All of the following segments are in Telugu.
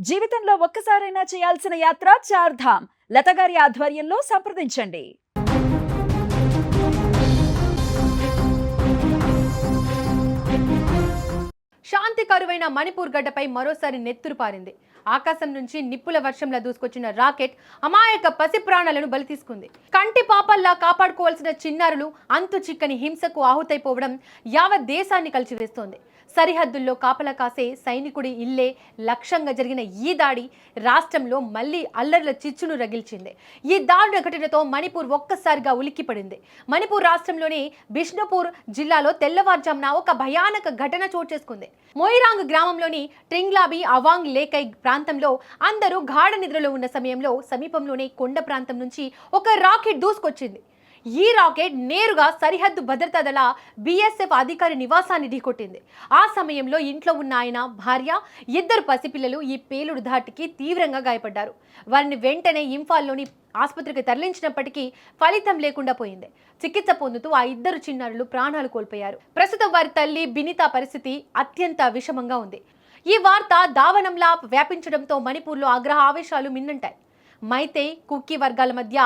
జీవితంలో ఒక్కసారైనా చేయాల్సిన యాత్ర చార్ధామ్. లతగారి ఆధ్వర్యంలో సంప్రదించండి. శాంతి కరువైన మణిపూర్ గడ్డపై మరోసారి నెత్తురు పారింది. ఆకాశం నుంచి నిప్పుల వర్షంలా దూసుకొచ్చిన రాకెట్ అమాయక పసి ప్రాణాలను బలి తీసుకుంది. కంటి పాపల్లా కాపాడుకోవాల్సిన చిన్నారులు అంతు చిక్కని హింసకు ఆహుతైపోవడం యావత్ దేశాన్ని కలిచివేస్తోంది. సరిహద్దుల్లో కాపలా కాసే సైనికుడి ఇల్లే లక్ష్యంగా జరిగిన ఈ దాడి రాష్ట్రంలో మళ్లీ అల్లర్ల చిచ్చును రగిల్చింది. ఈ దారుణ ఘటనతో మణిపూర్ ఒక్కసారిగా ఉలిక్కిపడింది. మణిపూర్ రాష్ట్రంలోని బిష్ణుపూర్ జిల్లాలో తెల్లవారుజామున ఒక భయానక ఘటన చోటు చేసుకుంది. మొయిరాంగ్ గ్రామంలోని ట్రింగ్లాబీ అవాంగ్ లేకై ప్రాంతంలో అందరూ గాఢ నిద్రలో ఉన్న సమయంలో సమీపంలోని కొండ ప్రాంతం నుంచి ఒక రాకెట్ దూసుకొచ్చింది. ఈ రాకెట్ నేరుగా సరిహద్దు భద్రతా దళ BSF అధికారి నివాసాన్ని ఢీకొట్టింది. ఆ సమయంలో ఇంట్లో ఉన్న ఆయన భార్య, 2 పసిపిల్లలు ఈ పేలుడు ధాటికి తీవ్రంగా గాయపడ్డారు. వారిని వెంటనే ఇంఫాల్లోని ఆసుపత్రికి తరలించినప్పటికీ ఫలితం లేకుండా పోయింది. చికిత్స పొందుతూ ఆ 2 చిన్నారులు ప్రాణాలు కోల్పోయారు. ప్రస్తుతం వారి తల్లి బినితా పరిస్థితి అత్యంత విషమంగా ఉంది. ఈ వార్త దావనంలా వ్యాపించడంతో మణిపూర్లో ఆగ్రహ ఆవేశాలు మిన్నంటాయి. మైతే, కుక్కీ వర్గాల మధ్య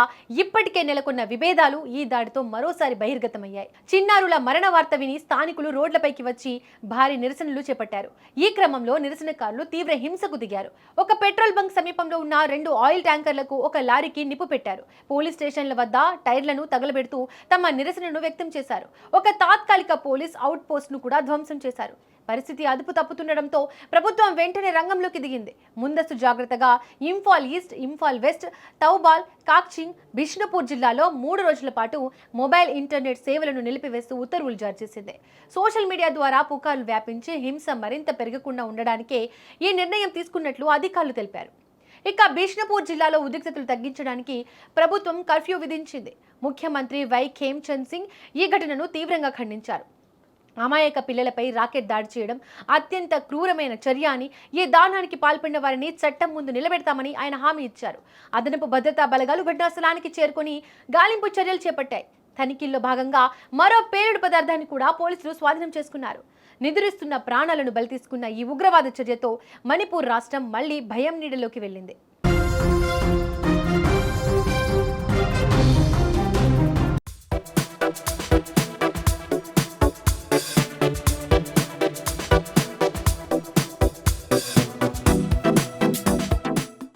ఇప్పటికే నెలకొన్న విభేదాలు ఈ దాడితో మరోసారి బహిర్గతమయ్యాయి. చిన్నారుల మరణ వార్త విని స్థానికులు రోడ్లపైకి వచ్చి భారీ నిరసనలు చేపట్టారు. ఈ క్రమంలో నిరసనకారులు తీవ్ర హింసకు దిగారు. ఒక పెట్రోల్ బంక్ సమీపంలో ఉన్న 2 ఆయిల్ ట్యాంకర్లకు ఒక లారీకి నిప్పు పెట్టారు. పోలీస్ స్టేషన్ల వద్ద టైర్లను తగలబెడుతూ తమ నిరసనను వ్యక్తం చేశారు. ఒక తాత్కాలిక పోలీస్ అవుట్ పోస్ట్ ను కూడా ధ్వంసం చేశారు. పరిస్థితి అదుపు తప్పుతుండడంతో ప్రభుత్వం వెంటనే రంగంలోకి దిగింది. ముందస్తు జాగ్రత్తగా ఇంఫాల్ ఈస్ట్, ఇంఫాల్ వెస్ట్, తౌబాల్, కాక్చింగ్, బిష్ణుపూర్ జిల్లాలో 3 రోజుల పాటు మొబైల్ ఇంటర్నెట్ సేవలను నిలిపివేస్తూ ఉత్తర్వులు జారీ చేసింది. సోషల్ మీడియా ద్వారా పుకార్లు వ్యాపించి హింస మరింత పెరగకుండా ఉండడానికే ఈ నిర్ణయం తీసుకున్నట్లు అధికారులు తెలిపారు. ఇక బిష్ణుపూర్ జిల్లాలో ఉద్రిక్తతలు తగ్గించడానికి ప్రభుత్వం కర్ఫ్యూ విధించింది. ముఖ్యమంత్రి వై ఖేమ్చంద్ సింగ్ ఈ ఘటనను తీవ్రంగా ఖండించారు. అమాయక పిల్లలపై రాకెట్ దాడి చేయడం అత్యంత క్రూరమైన చర్య అని, ఈ దారుణానికి పాల్పడిన వారిని చట్టం ముందు నిలబెడతామని ఆయన హామీ ఇచ్చారు. అదనపు భద్రతా బలగాలు ఘటనాస్థలానికి చేరుకొని గాలింపు చర్యలు చేపట్టాయి. తనిఖీల్లో భాగంగా మరో పేలుడు పదార్థాన్ని కూడా పోలీసులు స్వాధీనం చేసుకున్నారు. నిద్రిస్తున్న ప్రాణాలను బలి తీసుకున్న ఈ ఉగ్రవాద చర్యతో మణిపూర్ రాష్ట్రం మళ్లీ భయం నీడలోకి వెళ్ళింది.